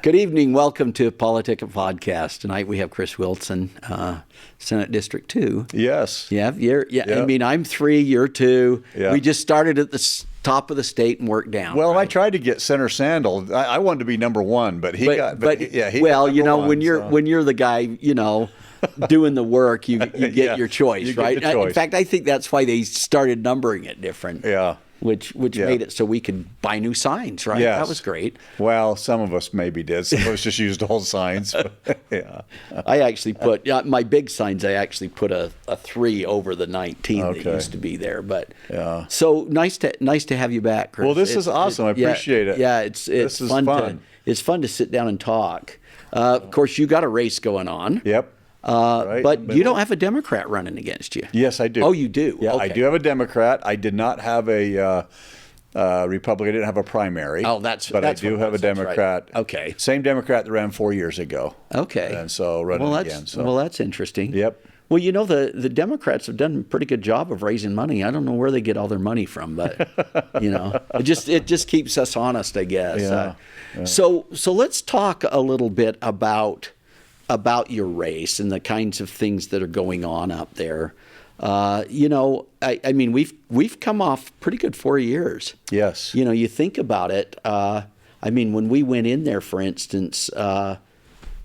Good evening. Welcome to PoliticIt podcast. Tonight we have Chris Wilson, Senate District 2. Yes. Yeah. I mean, I'm 3, you're 2. Yeah. We just started at the top of the state and worked down. Well, right? I tried to get Senator Sandel. I wanted to be number 1, but he got. Well, you know, when you're the guy, you know, doing the work, you get your choice, you get right? the choice. In fact, I think that's why they started numbering it different. Yeah. Which made it so we could buy new signs, right? Yes. That was great. Well, some of us maybe did. Some of us just used old signs. Yeah. I actually put my big signs. I actually put a 3 over the 19 that used to be there. But so nice to have you back, Chris. Well, this is awesome. I appreciate it. Yeah, it's fun. It's fun to sit down and talk. Of course, you got a race going on. Yep. Right. But you don't have a Democrat running against you. Yes, I do. Oh, you do? Yeah, okay. I do have a Democrat. I did not have a Republican. I didn't have a primary. Oh, but I do have a Democrat. Right. Okay. Same Democrat that ran 4 years ago. Okay. And so running again. So. Well, that's interesting. Yep. Well, you know, the Democrats have done a pretty good job of raising money. I don't know where they get all their money from, but you know, it just keeps us honest, I guess. Yeah. So let's talk a little bit about your race and the kinds of things that are going on out there. You know, I mean, we've come off pretty good 4 years. Yes. You know, you think about it. I mean, when we went in there, for instance,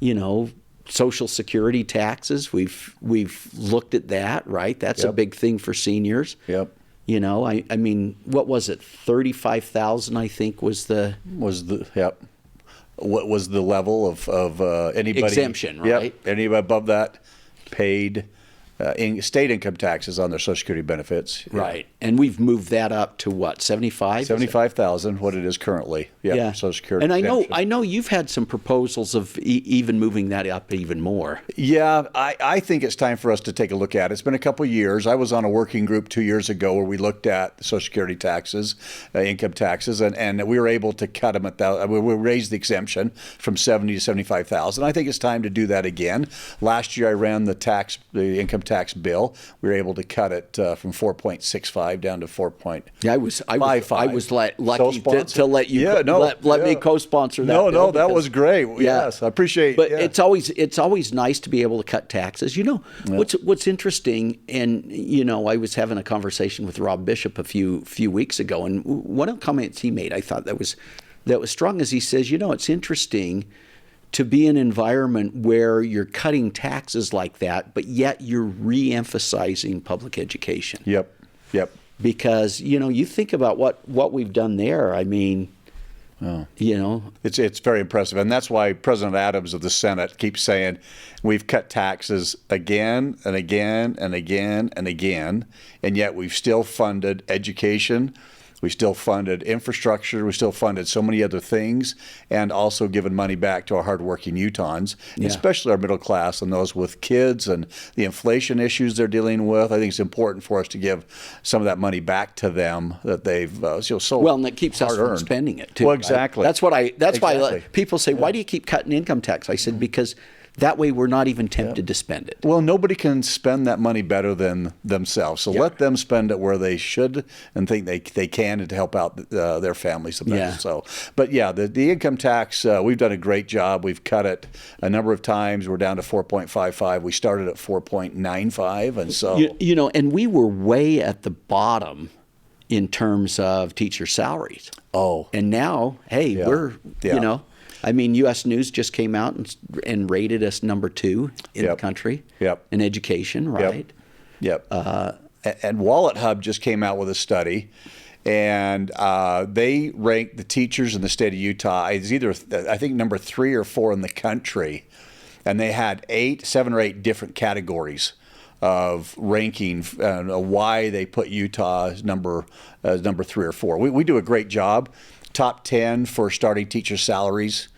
you know, Social Security taxes, we've looked at that, right? That's a big thing for seniors. Yep. You know, I mean, what was it? 35,000, I think, was the yep. What was the level of anybody exemption, right? Yep. Anybody above that paid state income taxes on their Social Security benefits. Right. And we've moved that up to what, 75? 75,000, what it is currently. Yep, yeah. Social Security. And exemption. I know you've had some proposals of even moving that up even more. Yeah, I think it's time for us to take a look at it. It's been a couple of years. I was on a working group 2 years ago where we looked at the Social Security taxes, income taxes, and we were able to cut them at that. We raised the exemption from 70 to 75,000. I think it's time to do that again. Last year I ran the income tax bill. We were able to cut it from 4.65 down to 4.55. Yeah, I was lucky to let you let me co-sponsor that. No, that was great. Yes, I appreciate. But it's always nice to be able to cut taxes. You know, what's interesting, and you know, I was having a conversation with Rob Bishop a few weeks ago, and one of the comments he made, I thought that was strong, as he says, you know, it's interesting to be in an environment where you're cutting taxes like that, but yet you're re-emphasizing public education. Yep. Because, you know, you think about what we've done there. I mean, you know. It's very impressive. And that's why President Adams of the Senate keeps saying we've cut taxes again and again and again and again, and yet we've still funded education. We still funded infrastructure. We still funded so many other things, and also given money back to our hardworking Utahns, especially our middle class and those with kids and the inflation issues they're dealing with. I think it's important for us to give some of that money back to them that they've so well, and that keeps us from spending it too. Well, exactly. Right? That's why people say, "Why do you keep cutting income tax?" I said, because that way we're not even tempted to spend it. Well, nobody can spend that money better than themselves. So let them spend it where they should and think they can, and to help out their families the best. Yeah. So, but yeah, the income tax, we've done a great job. We've cut it a number of times. We're down to 4.55. We started at 4.95, and so you know, and we were way at the bottom in terms of teacher salaries. Oh, and now, hey, we're you know. I mean, U.S. News just came out and rated us number 2 in the country in education, right? Yep. And Wallet Hub just came out with a study, and they ranked the teachers in the state of Utah as either, I think, number 3 or 4 in the country, and they had 7 or 8 different categories of ranking why they put Utah as number 3 or 4. We do a great job. Top 10 for starting teacher salaries.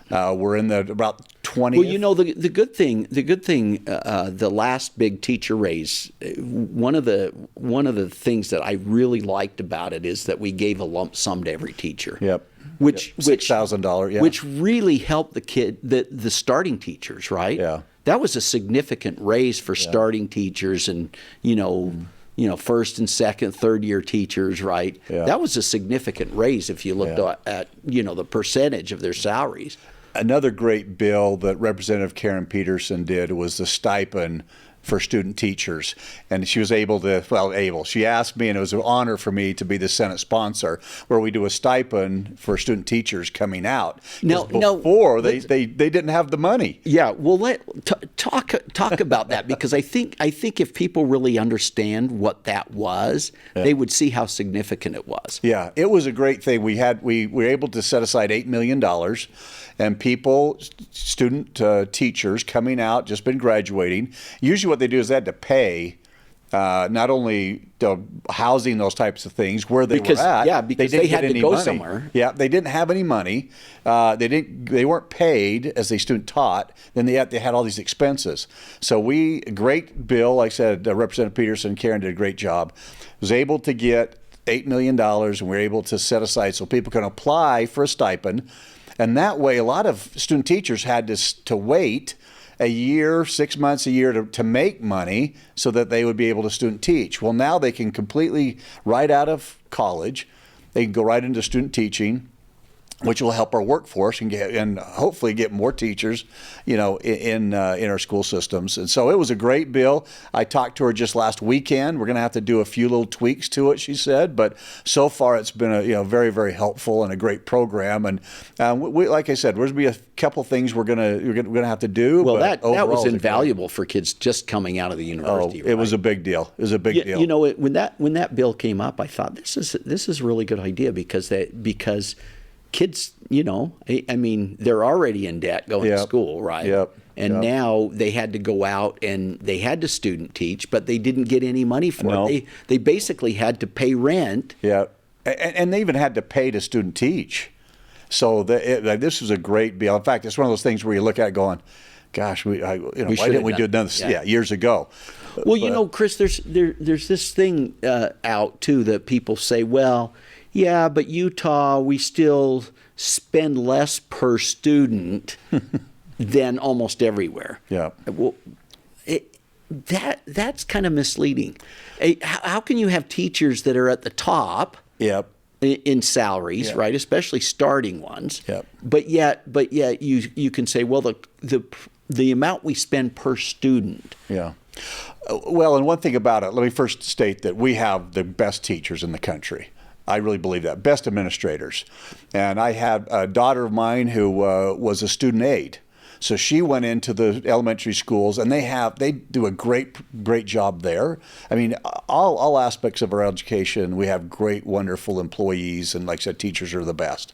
We're in the about 20. Well, you know, the good thing, the last big teacher raise, one of the things that I really liked about it is that we gave a lump sum to every teacher. Yep. Which $6,000. Yeah. Which really helped the starting teachers, right? Yeah. That was a significant raise for starting teachers, and you know, first and second, third year teachers, right? Yeah. That was a significant raise if you looked at, you know, the percentage of their salaries. Another great bill that Representative Karen Peterson did was the stipend for student teachers. And she was she asked me, and it was an honor for me to be the Senate sponsor, where we do a stipend for student teachers coming out. Before they didn't have the money. Yeah, well, talk about that, because I think if people really understand what that was, they would see how significant it was. Yeah, it was a great thing. We were able to set aside $8 million, and student teachers coming out, just been graduating. Usually what they do is they had to pay not only the housing, those types of things, where they were at. Yeah, because they had to go money. somewhere. Yeah, they didn't have any money. They weren't paid as the student taught. Then they had all these expenses. So great bill. Like I said, Representative Peterson, Karen did a great job. Was able to get $8 million, and we were able to set aside so people can apply for a stipend. And that way, a lot of student teachers had to wait a year, 6 months, a year to make money so that they would be able to student teach. Well, now they can completely, right out of college, they can go right into student teaching, which will help our workforce and hopefully get more teachers, in our school systems. And so it was a great bill. I talked to her just last weekend. We're going to have to do a few little tweaks to it, she said, but so far it's been a very, very helpful and a great program. And like I said, there's going to be a couple things we're going to have to do. Well, that was invaluable for kids just coming out of the university. It was a big deal. It was a big deal. When that bill came up, I thought this is a really good idea because kids, I mean, they're already in debt going to school, right? Yep. And now they had to go out and they had to student teach, but they didn't get any money for it. They basically had to pay rent. Yeah, and they even had to pay to student teach. So this was a great bill. In fact, it's one of those things where you look at it going, gosh, why didn't we do this years ago? Well, Chris, there's this thing out too that people say, well, yeah, but Utah, we still spend less per student than almost everywhere. Yeah. Well, that's kind of misleading. How can you have teachers that are at the top? Yep. In salaries, right? Especially starting ones. Yep. But yet you can say, well, the amount we spend per student. Yeah. Well, and one thing about it, let me first state that we have the best teachers in the country. I really believe that. Best administrators. And I had a daughter of mine who was a student aide. So she went into the elementary schools, and they do a great job there. I mean, all aspects of our education, we have great, wonderful employees, and like I said, teachers are the best.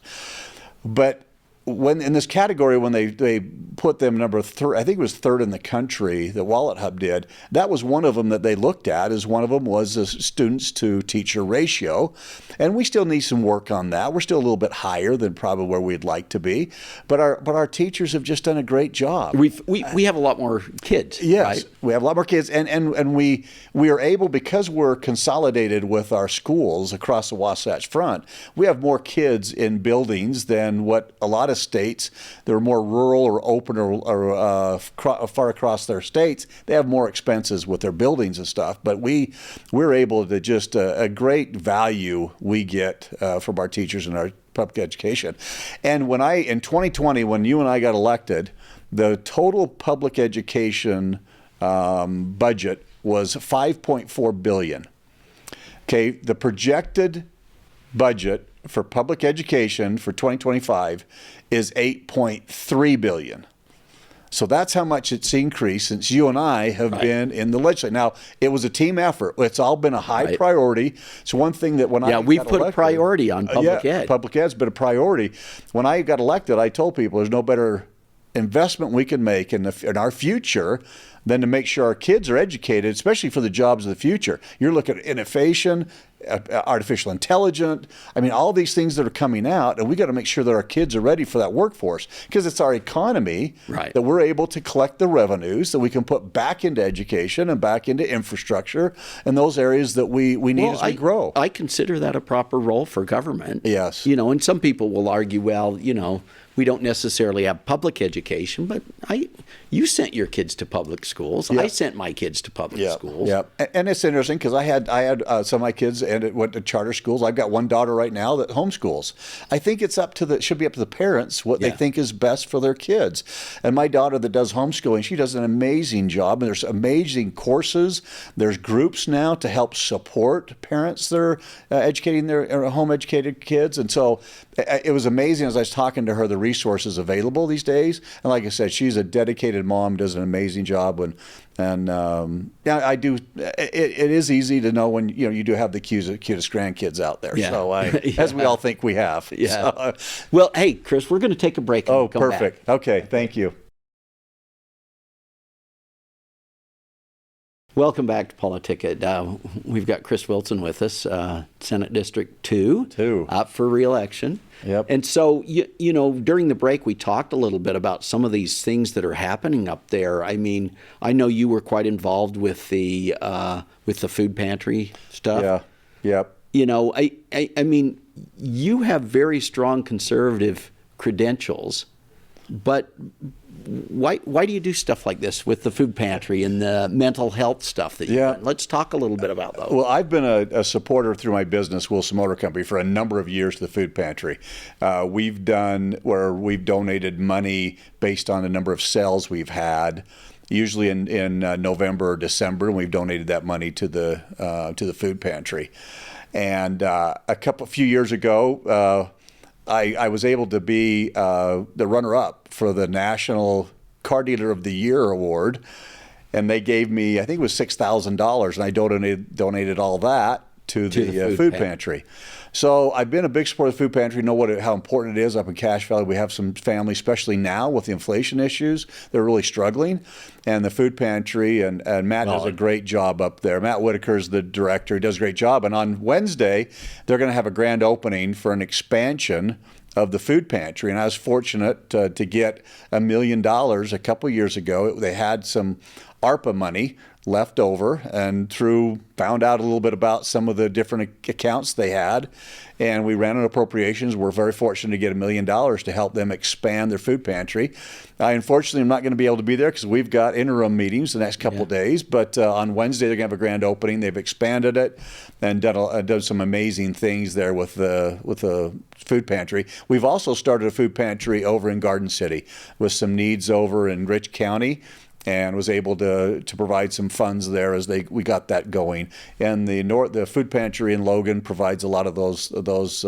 But when in this category, when they put them number I think it was third in the country, that Wallet Hub did, that was one of them that they looked at. As one of them was the students to teacher ratio, and we still need some work on that. We're still a little bit higher than probably where we'd like to be, but our teachers have just done a great job. We have a lot more kids. Yes, right? We have a lot more kids, and we are able, because we're consolidated with our schools across the Wasatch Front. We have more kids in buildings than what a lot of states that are more rural or open or far across their states. They have more expenses with their buildings and stuff, but we're able to just a great value we get from our teachers in our public education. And in 2020, when you and I got elected, the total public education budget was $5.4 billion. Okay, the projected budget for public education for 2025 is $8.3 billion. So that's how much it's increased since you and I have been in the legislature. Now, it was a team effort. It's all been a high priority. So one thing that we've put a priority on public ed. Public ed's been a priority. When I got elected, I told people there's no better investment we can make in our future than to make sure our kids are educated, especially for the jobs of the future. You're looking at innovation, artificial intelligence. I mean, all these things that are coming out, and we got to make sure that our kids are ready for that workforce, because it's our economy that we're able to collect the revenues that we can put back into education and back into infrastructure and those areas that we need as we grow. I consider that a proper role for government. Yes. And some people will argue, well, we don't necessarily have public education, but you sent your kids to public schools. Yep. I sent my kids to public schools. Yeah, and it's interesting because I had some of my kids and it went to charter schools. I've got one daughter right now that homeschools. I think it should be up to the parents what they think is best for their kids. And my daughter that does homeschooling, she does an amazing job. And there's amazing courses. There's groups now to help support parents that are educating their home educated kids. And so it was amazing as I was talking to her the resources available these days. And like I said, she's a dedicated mom, does an amazing job. And I do. It is easy to know when you do have the cutest grandkids out there. Yeah. So as we all think we have. Yeah. Well, hey, Chris, we're going to take a break. And come perfect. Back. Okay. Thank you. Welcome back to PoliticIt. We've got Chris Wilson with us, Senate District 2, up for re-election. Yep. And so, during the break, we talked a little bit about some of these things that are happening up there. I mean, I know you were quite involved with the food pantry stuff. Yeah. Yep. I mean, you have very strong conservative credentials, but why do you do stuff like this with the food pantry and the mental health stuff that you've done? Let's talk a little bit about those. Well, I've been a supporter through my business, Wilson Motor Company, for a number of years to the food pantry. We've donated money based on the number of sales we've had, usually in November or December, and we've donated that money to the food pantry. And a few years ago, I was able to be the runner-up for the National Car Dealer of the Year award, and they gave me, I think it was $6,000, and I donated all that to the food pantry. So I've been a big supporter of the food pantry, know how important it is up in Cache Valley. We have some families, especially now with the inflation issues, they're really struggling. And the food pantry, and Matt does a great job up there. Matt Whitaker is the director. He does a great job. And on Wednesday, they're going to have a grand opening for an expansion of the food pantry. And I was fortunate to get $1 million a couple years ago. They had some ARPA money left over, and found out a little bit about some of the different accounts they had, and we ran an appropriations. We're very fortunate to get $1 million to help them expand their food pantry. Unfortunately, I'm not going to be able to be there because we've got interim meetings the next couple of days, but on Wednesday they're going to have a grand opening. They've expanded it and done some amazing things there with the food pantry. We've also started a food pantry over in Garden City with some needs over in Rich County, and was able to provide some funds there as we got that going. And the food pantry in Logan provides a lot of those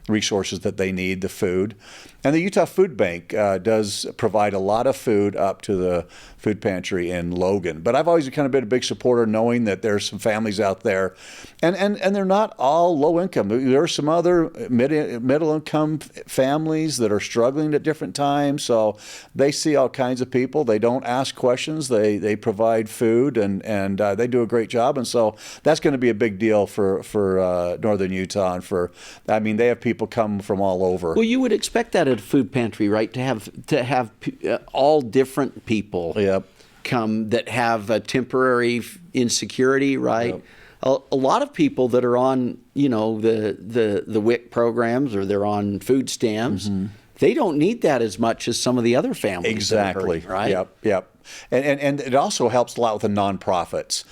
resources that they need, the food. And the Utah Food Bank does provide a lot of food up to the food pantry in Logan. But I've always kind of been a big supporter, knowing that there's some families out there, and they're not all low income. There are some other middle income families that are struggling at different times. So they see all kinds of people. They don't ask questions. They provide food, and they do a great job. And so that's going to be a big deal for Northern Utah, and they have people come from all over. Well, you would expect that at a food pantry, right? To have all different people come that have a temporary insecurity, right? Yep. A lot of people that are on, the WIC programs, or they're on food stamps, they don't need that as much as some of the other families. Exactly. That are hurting, right? Yep. And it also helps a lot with the nonprofits.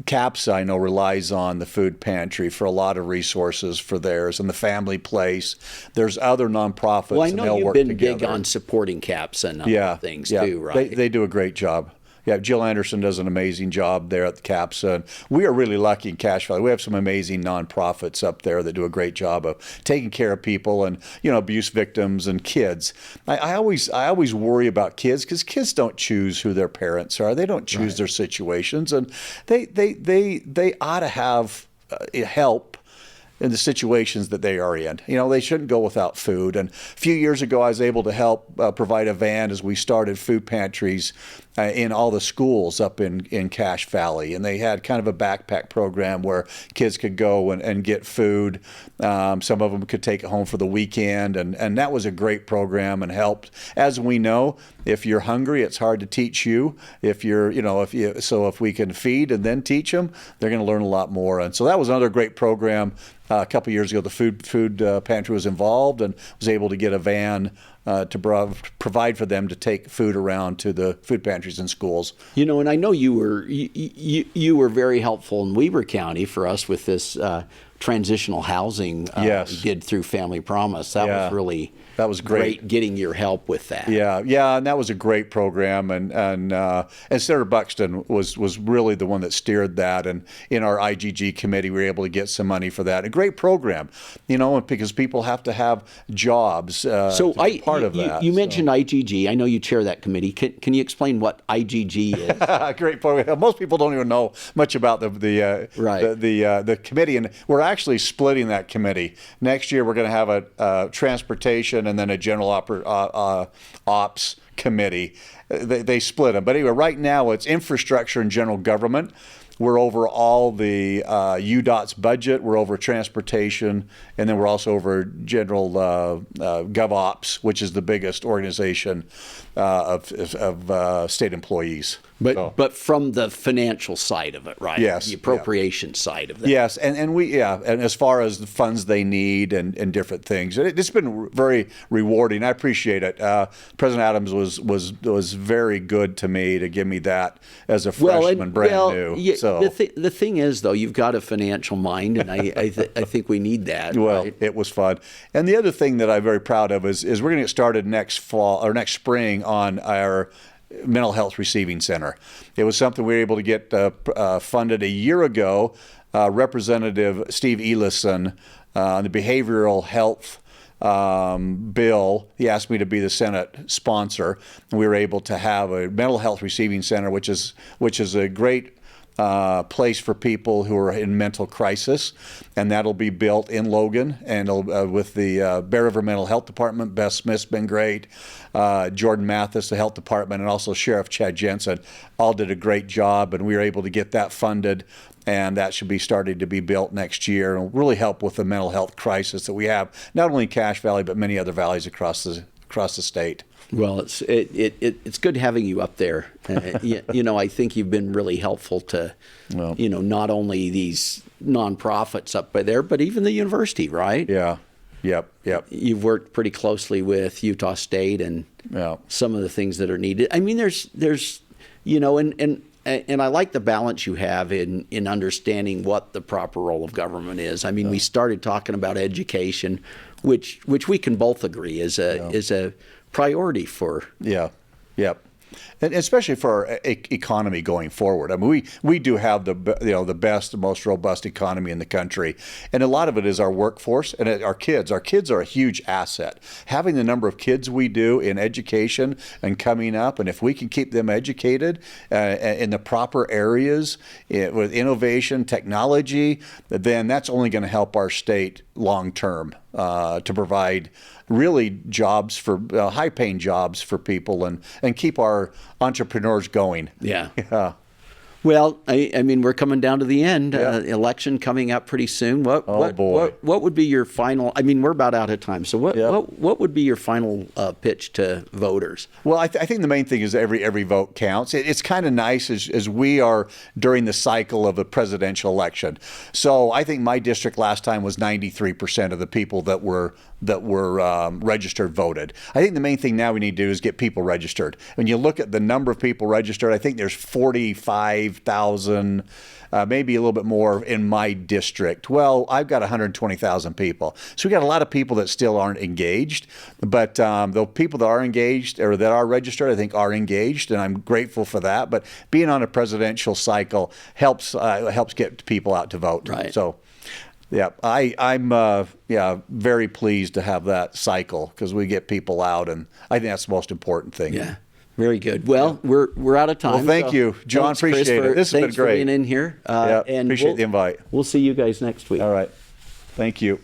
CAPS, I know, relies on the food pantry for a lot of resources for theirs, and the family place. There's other nonprofits. Well, I know and they'll you've work been together. big on supporting CAPS and other things too, right? They do a great job. Yeah, Jill Anderson does an amazing job there at the CAPS. And we are really lucky in Cache Valley. We have some amazing nonprofits up there that do a great job of taking care of people and, abuse victims and kids. I always worry about kids, because kids don't choose who their parents are. They don't choose their situations, and they ought to have help in the situations that they are in. They shouldn't go without food. And a few years ago, I was able to help provide a van as we started food pantries in all the schools up in Cache Valley, and they had kind of a backpack program where kids could go and get food. Some of them could take it home for the weekend, and that was a great program and helped. As we know, if you're hungry, it's hard to teach you. If we can feed and then teach them, they're going to learn a lot more. And so that was another great program. A couple of years ago, the food pantry was involved and was able to get a van to provide for them to take food around to the food pantries in schools. And I know you were very helpful in Weber County for us with this transitional housing Yes. we did through Family Promise. That was great getting your help with that. Yeah, and that was a great program, and Senator Buxton was really the one that steered that, and in our IGG committee we were able to get some money for that. A great program, because people have to have jobs. So to be part of that. You mentioned IGG. I know you chair that committee. Can you explain what IGG is? Great program. Most people don't even know much about the committee, and we're actually splitting that committee. Next year we're going to have a transportation and then a general ops committee. They split them. But anyway, right now it's infrastructure and general government. We're over all the UDOT's budget. We're over transportation, and then we're also over general GovOps, which is the biggest organization of state employees. But from the financial side of it, right? Yes. The appropriation side of that. Yes, and as far as the funds they need and different things, it's been very rewarding. I appreciate it. President Adams was very good to me to give me that as a freshman, brand new. Yeah, so the thing is, though, you've got a financial mind, and I think we need that. Well, right? It was fun. And the other thing that I'm very proud of is we're going to get started next spring on our mental health receiving center. It was something we were able to get funded a year ago. Representative Steve Elison on the behavioral health bill, he asked me to be the Senate sponsor. And we were able to have a mental health receiving center, which is a great place for people who are in mental crisis, and that'll be built in Logan, and with the Bear River Mental Health Department. Beth Smith's been great. Jordan Mathis, the health department, and also Sheriff Chad Jensen all did a great job, and we were able to get that funded, and that should be starting to be built next year and will really help with the mental health crisis that we have, not only in Cache Valley, but many other valleys across the state. Well, it's good having you up there. I think you've been really helpful to, not only these nonprofits up by there, but even the university, right? Yeah. Yep. You've worked pretty closely with Utah State and some of the things that are needed. I mean, there's and I like the balance you have in understanding what the proper role of government is. I mean, we started talking about education, which we can both agree is a priority for. Yeah. Yep. And especially for our economy going forward. I mean, we do have the best, the most robust economy in the country, and a lot of it is our workforce and our kids. Our kids are a huge asset. Having the number of kids we do in education and coming up, and if we can keep them educated in the proper areas with innovation, technology, then that's only going to help our state long term to provide really jobs for high-paying jobs for people and keep our entrepreneurs going. Yeah. Well, I mean, we're coming down to the end. Election coming up pretty soon. What would be your final? I mean, we're about out of time. So what would be your final pitch to voters? Well, I think the main thing is every vote counts. It's kind of nice as we are during the cycle of a presidential election. So I think my district last time was 93% of the people that were registered voted. I think the main thing now we need to do is get people registered. When you look at the number of people registered, I think there's 45,000, maybe a little bit more in my district. Well, I've got 120,000 people. So we got a lot of people that still aren't engaged, but the people that are engaged or that are registered, I think are engaged, and I'm grateful for that. But being on a presidential cycle helps get people out to vote. Right. So. Yeah, I'm very pleased to have that cycle because we get people out, and I think that's the most important thing. Yeah, very good. Well, we're out of time. Well, thank you, John. Appreciate it. This has been great. Thanks for being in here. And appreciate the invite. We'll see you guys next week. All right. Thank you.